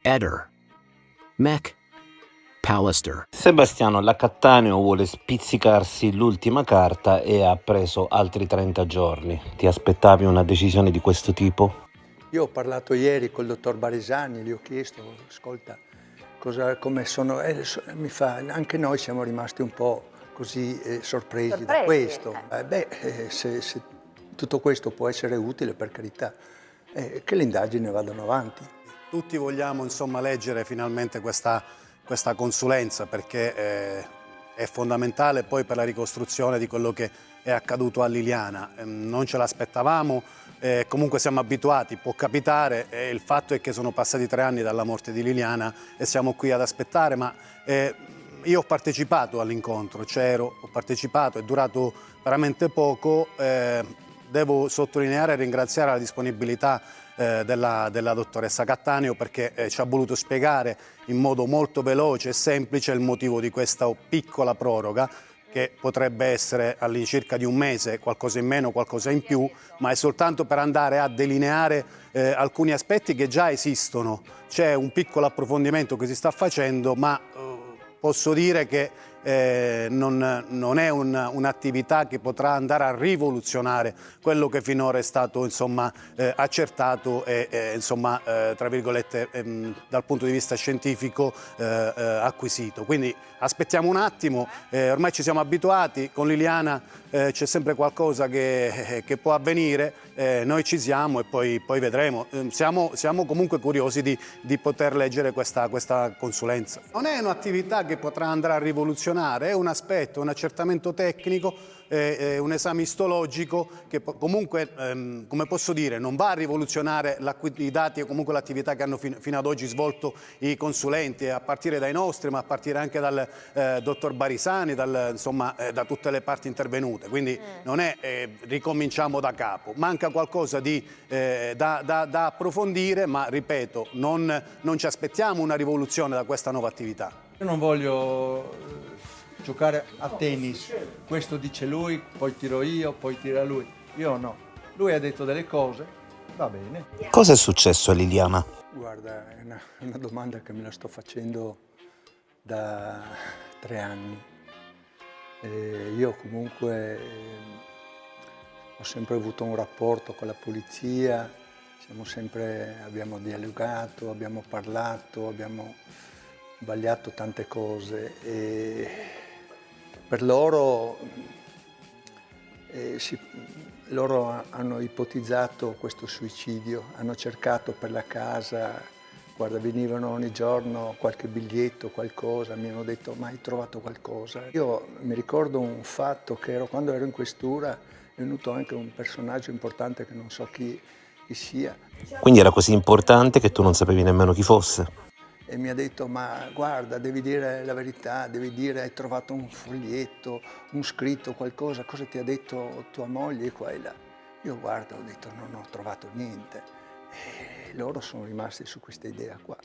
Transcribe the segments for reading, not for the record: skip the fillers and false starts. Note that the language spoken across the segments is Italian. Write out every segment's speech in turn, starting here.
Eder. Mac Pallister. Sebastiano, la Cattaneo vuole spizzicarsi l'ultima carta e ha preso altri 30 giorni. Ti aspettavi una decisione di questo tipo? Io ho parlato ieri col dottor Barisani, gli ho chiesto, ascolta, come sono, anche noi siamo rimasti un po' così sorpresi da questo. Se tutto questo può essere utile, per carità, che le indagini vadano avanti. Tutti vogliamo leggere finalmente questa consulenza, perché è fondamentale poi per la ricostruzione di quello che è accaduto a Liliana. Non ce l'aspettavamo, comunque siamo abituati, può capitare, il fatto è che sono passati 3 anni dalla morte di Liliana e siamo qui ad aspettare, ma io ho partecipato all'incontro, ho partecipato, è durato veramente poco. Devo sottolineare e ringraziare la disponibilità della dottoressa Cattaneo, perché ci ha voluto spiegare in modo molto veloce e semplice il motivo di questa piccola proroga, che potrebbe essere all'incirca di 1 mese, qualcosa in meno, qualcosa in più, ma è soltanto per andare a delineare alcuni aspetti che già esistono. C'è un piccolo approfondimento che si sta facendo, ma posso dire che non è un'attività che potrà andare a rivoluzionare quello che finora è stato accertato e tra virgolette dal punto di vista scientifico acquisito. Quindi aspettiamo un attimo, ormai ci siamo abituati, con Liliana c'è sempre qualcosa che può avvenire, noi ci siamo e poi vedremo. Siamo comunque curiosi di poter leggere questa consulenza. Non è un'attività che potrà andare a rivoluzionare, è un aspetto, un accertamento tecnico, un esame istologico che comunque, come posso dire, non va a rivoluzionare i dati o comunque l'attività che hanno fino ad oggi svolto i consulenti, a partire dai nostri, ma a partire anche dal dottor Barisani, da tutte le parti intervenute. Quindi non è ricominciamo da capo, manca qualcosa da approfondire, ma ripeto, non ci aspettiamo una rivoluzione da questa nuova attività. Io non voglio giocare a tennis, questo dice lui, poi tiro io, poi tira lui. Io no. Lui ha detto delle cose, va bene. Cosa è successo a Liliana? Guarda, è una domanda che me la sto facendo da 3 anni. Io comunque ho sempre avuto un rapporto con la polizia, abbiamo dialogato, abbiamo parlato, abbiamo sbagliato tante cose e per loro loro hanno ipotizzato questo suicidio, hanno cercato per la casa, guarda, venivano ogni giorno qualche biglietto, qualcosa, mi hanno detto ma hai trovato qualcosa? Io mi ricordo un fatto che quando ero in questura è venuto anche un personaggio importante che non so chi sia. Quindi era così importante che tu non sapevi nemmeno chi fosse? E mi ha detto, ma guarda, devi dire la verità, devi dire hai trovato un foglietto, un scritto, qualcosa, cosa ti ha detto tua moglie qua e là. Io guarda, ho detto non ho trovato niente e loro sono rimasti su questa idea qua.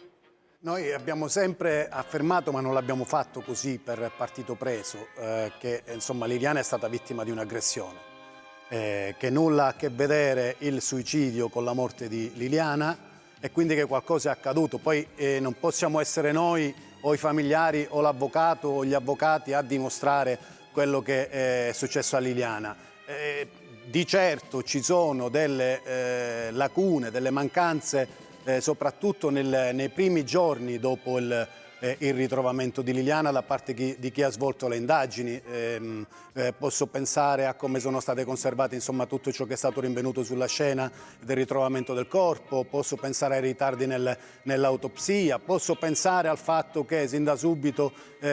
Noi abbiamo sempre affermato, ma non l'abbiamo fatto così per partito preso, che Liliana è stata vittima di un'aggressione, che nulla ha a che vedere il suicidio con la morte di Liliana, e quindi che qualcosa è accaduto. Poi non possiamo essere noi o i familiari o l'avvocato o gli avvocati a dimostrare quello che è successo a Liliana. Di certo ci sono delle lacune, delle mancanze, soprattutto nei primi giorni dopo il ritrovamento di Liliana da parte di chi ha svolto le indagini. Posso pensare a come sono state conservate tutto ciò che è stato rinvenuto sulla scena del ritrovamento del corpo, posso pensare ai ritardi nell'autopsia, posso pensare al fatto che sin da subito si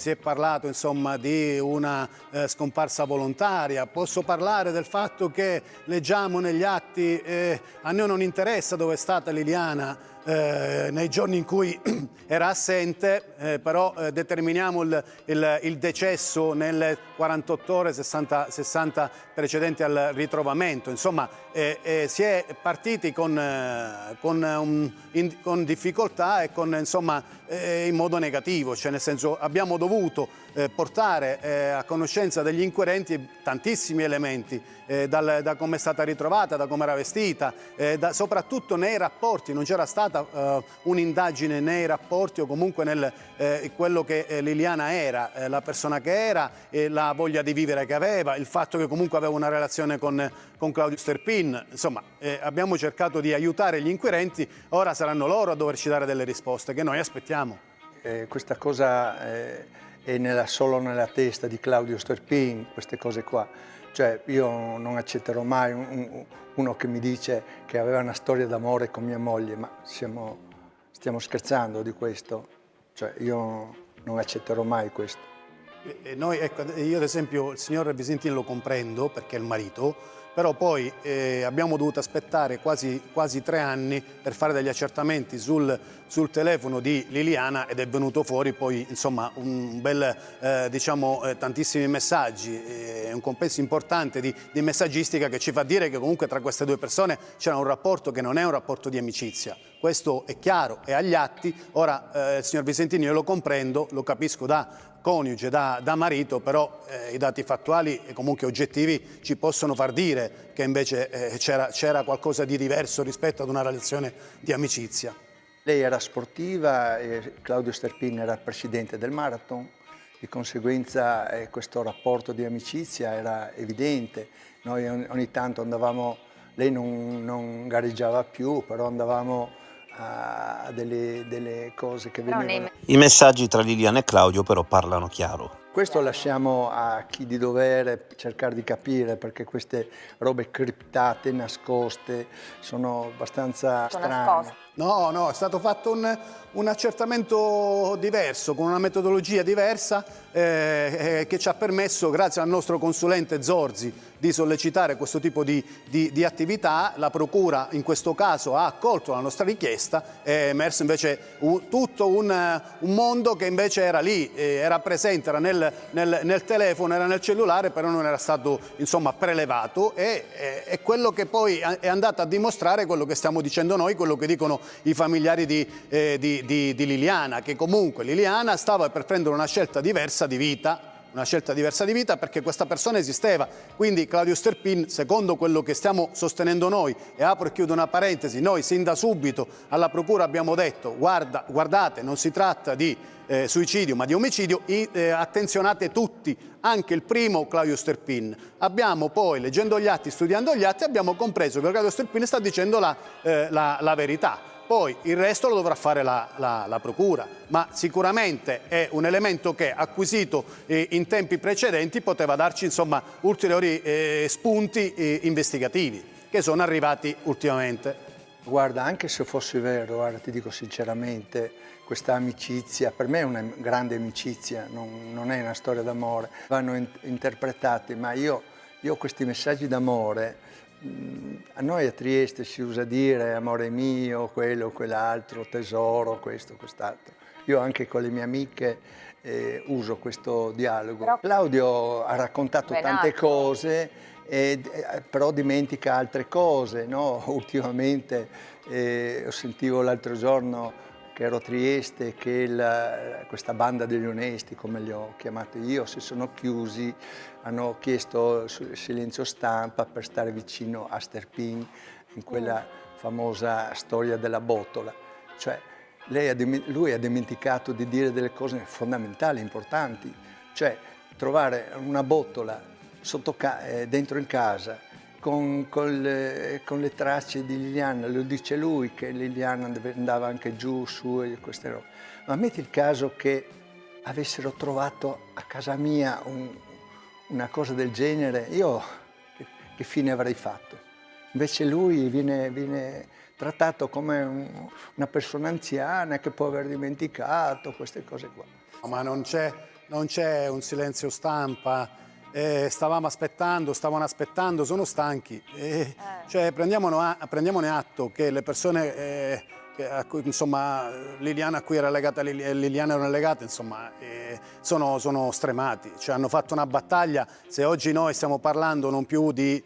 è parlato di una scomparsa volontaria, posso parlare del fatto che leggiamo negli atti a noi non interessa dove è stata Liliana nei giorni in cui era assente, però determiniamo il decesso nelle 48 ore, 60 precedenti al ritrovamento. Insomma, si è partiti con difficoltà e in modo negativo, cioè nel senso abbiamo dovuto portare a conoscenza degli inquirenti tantissimi elementi, da come è stata ritrovata, da come era vestita, soprattutto nei rapporti. Non c'era stata stata un'indagine nei rapporti o comunque nel quello che Liliana era, la persona che era, la voglia di vivere che aveva, il fatto che comunque aveva una relazione con Claudio Sterpin. Insomma, abbiamo cercato di aiutare gli inquirenti, ora saranno loro a doverci dare delle risposte che noi aspettiamo. Questa cosa è solo nella testa di Claudio Sterpin, queste cose qua. Cioè, io non accetterò mai uno che mi dice che aveva una storia d'amore con mia moglie, ma stiamo scherzando di questo? Cioè, io non accetterò mai questo. Noi, ecco, io ad esempio il signor Visentini lo comprendo perché è il marito, però poi abbiamo dovuto aspettare quasi 3 anni per fare degli accertamenti sul telefono di Liliana ed è venuto fuori poi insomma un bel, tantissimi messaggi, un compenso importante di messaggistica che ci fa dire che comunque tra queste 2 persone c'era un rapporto che non è un rapporto di amicizia. Questo è chiaro, è agli atti. Ora il signor Visentini io lo comprendo, lo capisco da coniuge, da marito, però i dati fattuali e comunque oggettivi ci possono far dire che invece c'era qualcosa di diverso rispetto ad una relazione di amicizia. Lei era sportiva e Claudio Sterpin era presidente del marathon, di conseguenza questo rapporto di amicizia era evidente. Noi ogni tanto andavamo, lei non gareggiava più, però andavamo a delle cose che venivano. I messaggi tra Liliana e Claudio però parlano chiaro. Questo lasciamo a chi di dovere cercare di capire, perché queste robe criptate, nascoste, sono abbastanza strane. No, è stato fatto un accertamento diverso, con una metodologia diversa che ci ha permesso, grazie al nostro consulente Zorzi, di sollecitare questo tipo di attività. La Procura in questo caso ha accolto la nostra richiesta, è emerso invece tutto un mondo che invece era lì, era presente, era nel telefono, era nel cellulare, però non era stato insomma prelevato e è quello che poi è andato a dimostrare quello che stiamo dicendo noi, quello che dicono i familiari di Liliana, che comunque Liliana stava per prendere una scelta diversa di vita, perché questa persona esisteva. Quindi Claudio Sterpin, secondo quello che stiamo sostenendo noi, e apro e chiudo una parentesi, noi sin da subito alla Procura abbiamo detto guardate, non si tratta di suicidio ma di omicidio, attenzionate tutti, anche il primo Claudio Sterpin. Abbiamo poi, leggendo gli atti, studiando gli atti, abbiamo compreso che Claudio Sterpin sta dicendo la verità. Poi il resto lo dovrà fare la Procura, ma sicuramente è un elemento che, acquisito in tempi precedenti, poteva darci insomma ulteriori spunti investigativi che sono arrivati ultimamente. Guarda, anche se fosse vero, guarda, ti dico sinceramente, questa amicizia, per me è una grande amicizia, non è una storia d'amore, vanno interpretati, ma io questi messaggi d'amore, a noi a Trieste si usa dire amore mio, quello, quell'altro, tesoro, questo, quest'altro. Io anche con le mie amiche uso questo dialogo. Claudio ha raccontato tante cose, però dimentica altre cose, no? Ultimamente sentivo l'altro giorno che ero a Trieste, che questa banda degli onesti, come li ho chiamati io, si sono chiusi, hanno chiesto silenzio stampa per stare vicino a Sterpin in quella famosa storia della botola. Cioè, lui ha dimenticato di dire delle cose fondamentali, importanti. Cioè, trovare una botola dentro in casa con le tracce di Liliana, lo dice lui che Liliana andava anche giù, su e queste robe. Ma metti il caso che avessero trovato a casa mia una cosa del genere, io che fine avrei fatto? Invece lui viene trattato come una persona anziana che può aver dimenticato queste cose qua. Ma non c'è un silenzio stampa. Stavano aspettando, sono stanchi. Cioè, prendiamone atto che le persone a cui, insomma, Liliana a cui era legata, Liliana erano legate, insomma, sono stremati. Cioè, hanno fatto una battaglia. Se oggi noi stiamo parlando non più di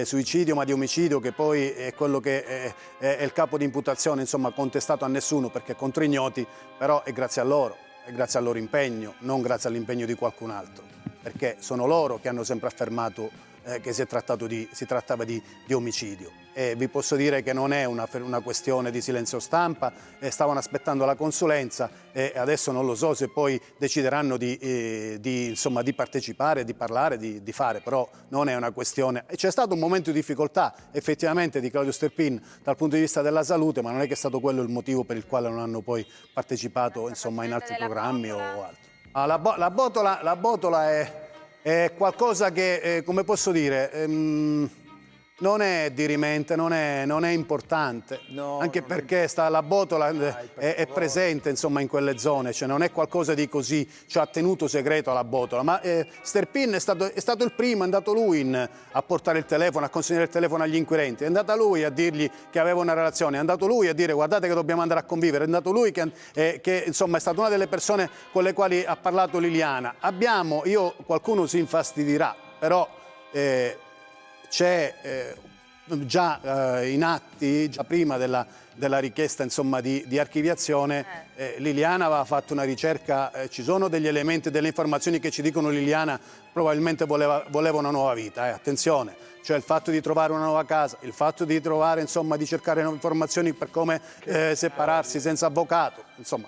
suicidio ma di omicidio, che poi è quello che è il capo di imputazione, insomma, contestato a nessuno perché è contro ignoti, però è grazie a loro. È grazie al loro impegno, non grazie all'impegno di qualcun altro, perché sono loro che hanno sempre affermato che si trattava di omicidio. E vi posso dire che non è una questione di silenzio stampa, stavano aspettando la consulenza e adesso non lo so se poi decideranno insomma, di partecipare, di parlare, di fare, però non è una questione. C'è stato un momento di difficoltà effettivamente di Claudio Sterpin dal punto di vista della salute, ma non è che è stato quello il motivo per il quale non hanno poi partecipato insomma, in altri programmi o altro. La botola è qualcosa che, come posso dire, non è dirimente, non è importante, anche perché la botola è presente insomma, in quelle zone, cioè non è qualcosa di così, cioè, ha tenuto segreto la botola, ma Sterpin è stato il primo, è andato lui a portare il telefono, a consegnare il telefono agli inquirenti, è andato lui a dirgli che aveva una relazione, è andato lui a dire guardate che dobbiamo andare a convivere, è andato lui che insomma, è stata una delle persone con le quali ha parlato Liliana. Qualcuno si infastidirà, però c'è già in atti, già prima della richiesta insomma, di archiviazione, Liliana aveva fatto una ricerca, ci sono degli elementi, delle informazioni che ci dicono Liliana probabilmente voleva una nuova vita, attenzione, cioè il fatto di trovare una nuova casa, il fatto di trovare, insomma, di cercare informazioni per come separarsi senza avvocato, insomma,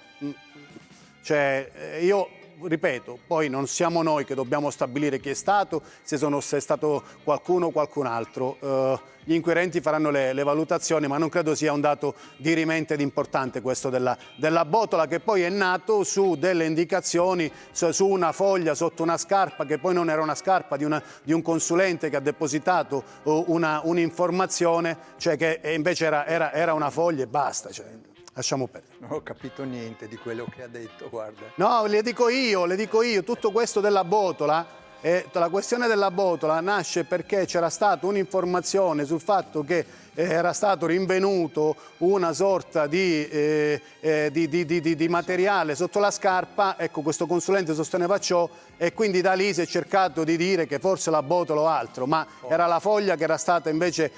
cioè io ripeto, poi non siamo noi che dobbiamo stabilire chi è stato, se è stato qualcuno o qualcun altro. Gli inquirenti faranno le valutazioni, ma non credo sia un dato dirimente ed importante questo della botola, che poi è nato su delle indicazioni, su una foglia sotto una scarpa, che poi non era una scarpa, di un consulente che ha depositato un'informazione, cioè che invece era una foglia e basta. Cioè, lasciamo perdere. Non ho capito niente di quello che ha detto, guarda. No, le dico io, tutto questo della botola, la questione della botola nasce perché c'era stata un'informazione sul fatto che era stato rinvenuto una sorta di materiale sotto la scarpa, ecco questo consulente sosteneva ciò e quindi da lì si è cercato di dire che forse la botola o altro, ma era la foglia che era stata invece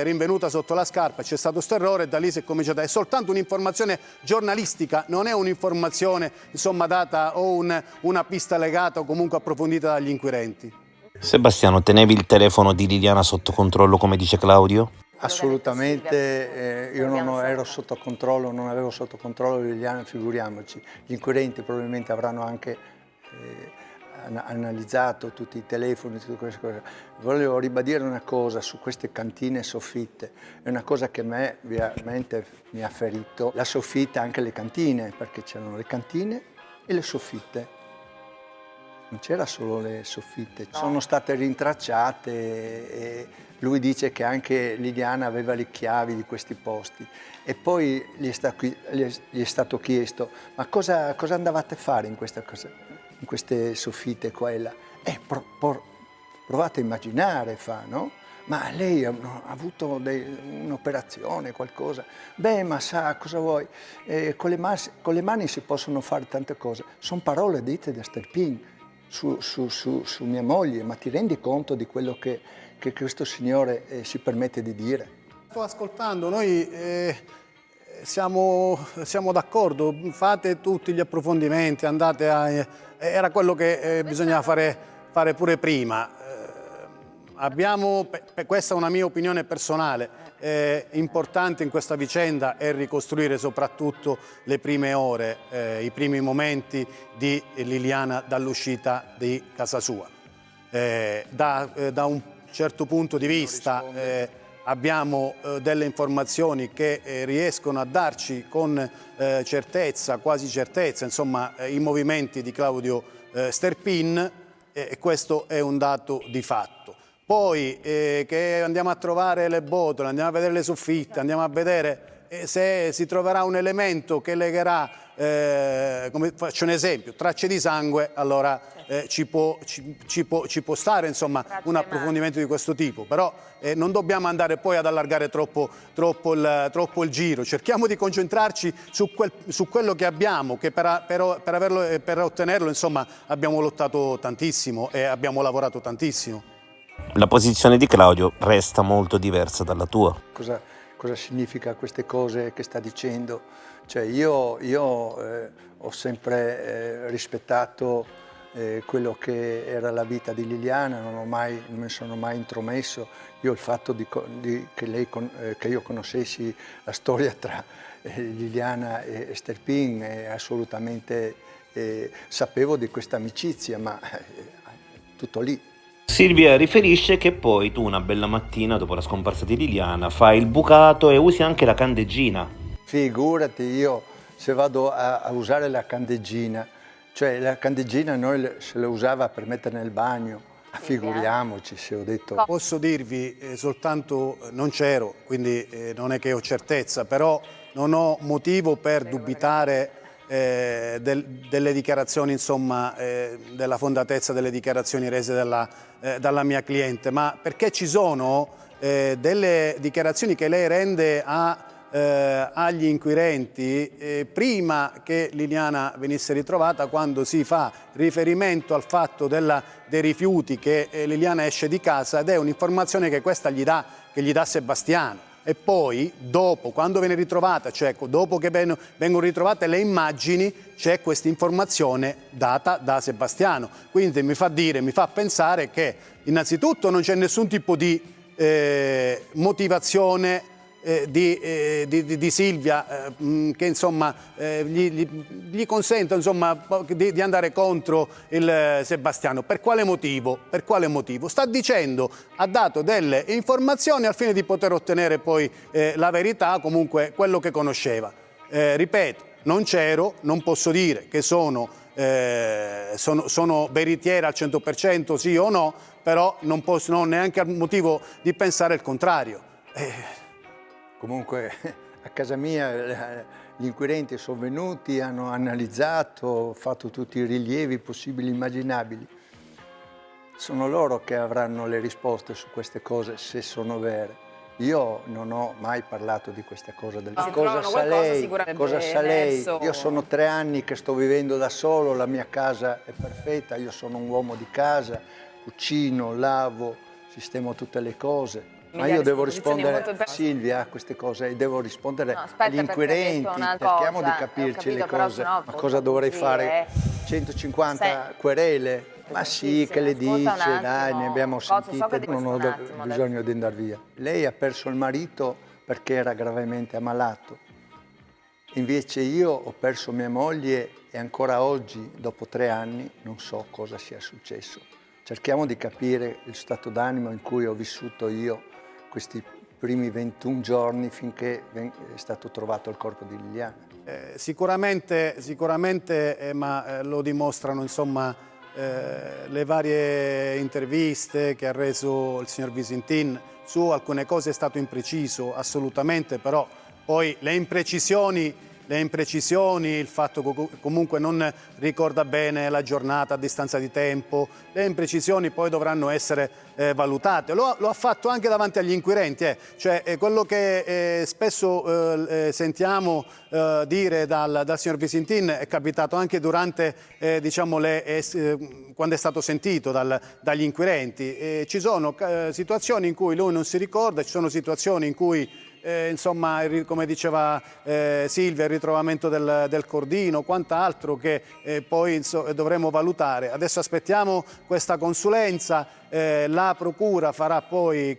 rinvenuta sotto la scarpa, c'è stato questo errore e da lì si è cominciato, è soltanto un'informazione giornalistica, non è un'informazione insomma data o una pista legata o comunque approfondita dagli inquirenti. Sebastiano, tenevi il telefono di Liliana sotto controllo come dice Claudio? Assolutamente, io non ero sotto controllo, non avevo sotto controllo Liliana, figuriamoci. Gli inquirenti probabilmente avranno anche analizzato tutti i telefoni, tutte queste cose. Volevo ribadire una cosa su queste cantine e soffitte, è una cosa che a me veramente mi ha ferito. La soffitta, anche le cantine, perché c'erano le cantine e le soffitte. Non c'era solo le soffitte, sono state rintracciate e lui dice che anche Liliana aveva le chiavi di questi posti e poi gli è stato chiesto ma cosa andavate a fare in queste soffitte qua e là? Provate a immaginare, no? Ma lei ha avuto un'operazione, qualcosa? Beh, ma sa, cosa vuoi? Con le mani si possono fare tante cose. Sono parole dette da Sterpin su mia moglie, ma ti rendi conto di quello che questo signore si permette di dire? Sto ascoltando, noi siamo d'accordo, fate tutti gli approfondimenti, andate era quello che bisognava fare pure prima. Questa è una mia opinione personale, importante in questa vicenda è ricostruire soprattutto le prime ore, i primi momenti di Liliana dall'uscita di casa sua. Da un certo punto di vista abbiamo delle informazioni che riescono a darci con certezza, quasi certezza, insomma, i movimenti di Claudio Sterpin e questo è un dato di fatto. Poi che andiamo a trovare le botole, andiamo a vedere le soffitte, andiamo a vedere se si troverà un elemento che legherà, come faccio un esempio, tracce di sangue, allora ci può stare insomma, un approfondimento di questo tipo, però non dobbiamo andare poi ad allargare troppo il giro, cerchiamo di concentrarci su quello che abbiamo, che per ottenerlo insomma, abbiamo lottato tantissimo e abbiamo lavorato tantissimo. La posizione di Claudio resta molto diversa dalla tua. Cosa significa queste cose che sta dicendo? Cioè io ho sempre rispettato quello che era la vita di Liliana, non mi sono mai intromesso. Io il fatto che io conoscessi la storia tra Liliana e Sterpin, assolutamente sapevo di questa amicizia, ma tutto lì. Silvia riferisce che poi tu una bella mattina, dopo la scomparsa di Liliana, fai il bucato e usi anche la candeggina. Figurati, io se vado a usare la candeggina, cioè la candeggina noi se la usava per mettere nel bagno, figuriamoci se ho detto. Posso dirvi soltanto, non c'ero, quindi non è che ho certezza, però non ho motivo per dubitare delle dichiarazioni, insomma, della fondatezza delle dichiarazioni rese dalla mia cliente, ma perché ci sono delle dichiarazioni che lei rende agli inquirenti prima che Liliana venisse ritrovata, quando si fa riferimento al fatto dei rifiuti che Liliana esce di casa, ed è un'informazione che questa gli dà Sebastiano. E poi dopo, quando viene ritrovata, cioè dopo che vengono ritrovate le immagini, c'è questa informazione data da Sebastiano. Quindi mi fa pensare che innanzitutto non c'è nessun tipo di motivazione di Silvia che insomma gli consenta insomma di andare contro il Sebastiano. Per quale motivo? Per quale motivo? Sta dicendo, ha dato delle informazioni al fine di poter ottenere poi la verità, comunque quello che conosceva. Ripeto, non c'ero, non posso dire che sono veritiera al 100% sì o no, però non ho neanche motivo di pensare il contrario. Comunque a casa mia gli inquirenti sono venuti, hanno analizzato, fatto tutti i rilievi possibili e immaginabili. Sono loro che avranno le risposte su queste cose, se sono vere. Io non ho mai parlato di questa cosa. Cosa sa lei? Cosa sa lei? Io sono 3 anni che sto vivendo da solo, la mia casa è perfetta, io sono un uomo di casa, cucino, lavo, sistemo tutte le cose. Ma io devo rispondere a Silvia a queste cose e devo rispondere agli inquirenti, cerchiamo di capirci le cose. Ma cosa dovrei fare? 150 querele? Ma sì, che le dice, dai, ne abbiamo sentite, non ho bisogno di andare via. Lei ha perso il marito perché era gravemente ammalato. Invece io ho perso mia moglie e ancora oggi, dopo 3 anni, non so cosa sia successo. Cerchiamo di capire il stato d'animo in cui ho vissuto io questi primi 21 giorni finché è stato trovato il corpo di Liliana. Sicuramente ma lo dimostrano insomma le varie interviste che ha reso il signor Visintin. Su alcune cose è stato impreciso assolutamente, però poi le imprecisioni, il fatto che comunque non ricorda bene la giornata a distanza di tempo, le imprecisioni poi dovranno essere valutate. Lo ha fatto anche davanti agli inquirenti, cioè quello che spesso sentiamo dire dal signor Visintin è capitato anche durante diciamo quando è stato sentito dagli inquirenti. Ci sono situazioni in cui lui non si ricorda, ci sono situazioni in cui insomma, come diceva Silvia, il ritrovamento del cordino, quant'altro che poi dovremo valutare. Adesso aspettiamo questa consulenza, la procura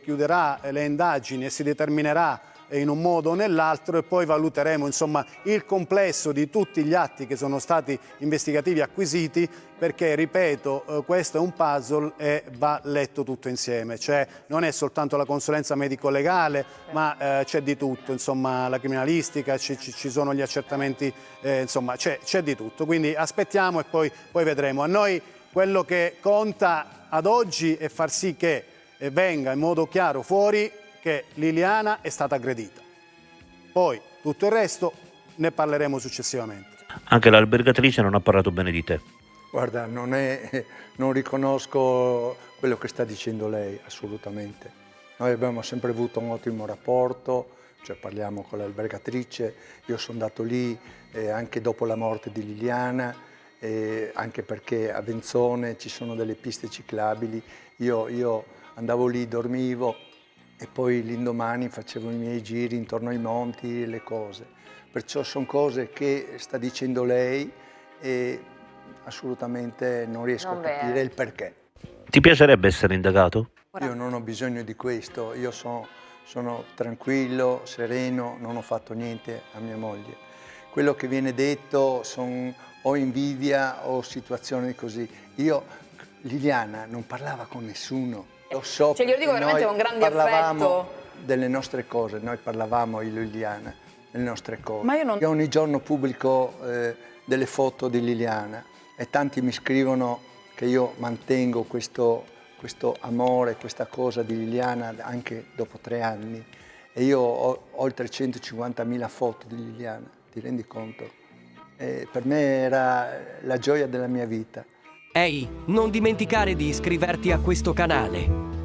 chiuderà le indagini e si determinerà in un modo o nell'altro e poi valuteremo insomma il complesso di tutti gli atti che sono stati investigativi acquisiti, perché ripeto questo è un puzzle e va letto tutto insieme, cioè non è soltanto la consulenza medico-legale ma c'è di tutto, insomma la criminalistica, ci sono gli accertamenti, insomma c'è di tutto, quindi aspettiamo e poi vedremo. A noi quello che conta ad oggi è far sì che venga in modo chiaro fuori che Liliana è stata aggredita. Poi tutto il resto ne parleremo successivamente. Anche l'albergatrice non ha parlato bene di te. Guarda, non riconosco quello che sta dicendo lei, assolutamente. Noi abbiamo sempre avuto un ottimo rapporto, cioè parliamo con l'albergatrice, io sono andato lì anche dopo la morte di Liliana, anche perché a Venzone ci sono delle piste ciclabili, io andavo lì, dormivo, e poi l'indomani facevo i miei giri intorno ai monti e le cose. Perciò sono cose che sta dicendo lei e assolutamente non riesco Non a capire vero. il perché. Ti piacerebbe essere indagato? Io non ho bisogno di questo, io sono tranquillo, sereno, non ho fatto niente a mia moglie. Quello che viene detto o invidia o situazioni così. Liliana non parlava con nessuno. Lo so, Cioè, glielo dico perché veramente noi con grande parlavamo affetto. delle nostre cose, noi parlavamo io e Liliana delle nostre cose. Ma io non- Ogni giorno pubblico delle foto di Liliana e tanti mi scrivono che io mantengo questo amore, questa cosa di Liliana anche dopo 3 anni. E io ho oltre 150.000 foto di Liliana, ti rendi conto? E per me era la gioia della mia vita. Ehi, non dimenticare di iscriverti a questo canale.